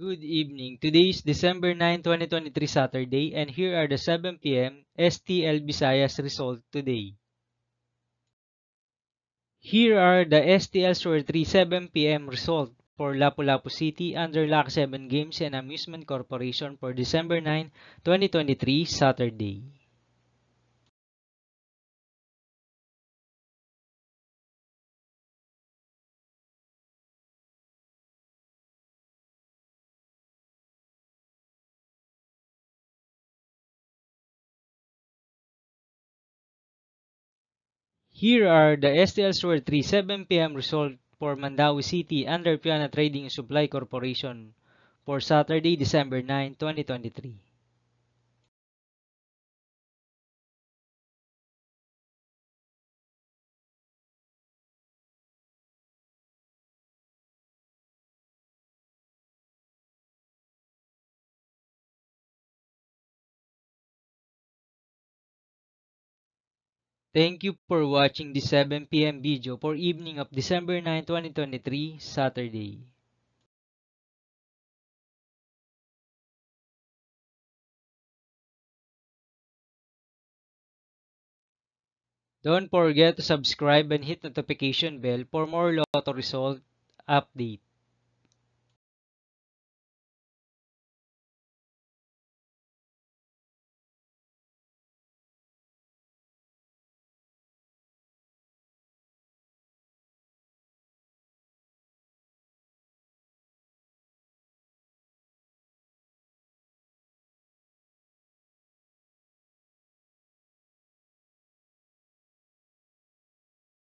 Good evening. Today is December 9, 2023 Saturday, and here are the 7 p.m. STL Visayas result today. Here are the STL Store 3 7 p.m. result for Lapu-Lapu City under Lock 7 Games and Amusement Corporation for December 9, 2023 Saturday. Here are the STL Store 3 7 p.m. result for Mandawi City under Piana Trading and Supply Corporation for Saturday, December 9, 2023. Thank you for watching the 7 p.m. video for evening of December 9, 2023, Saturday. Don't forget to subscribe and hit notification bell for more lotto result update.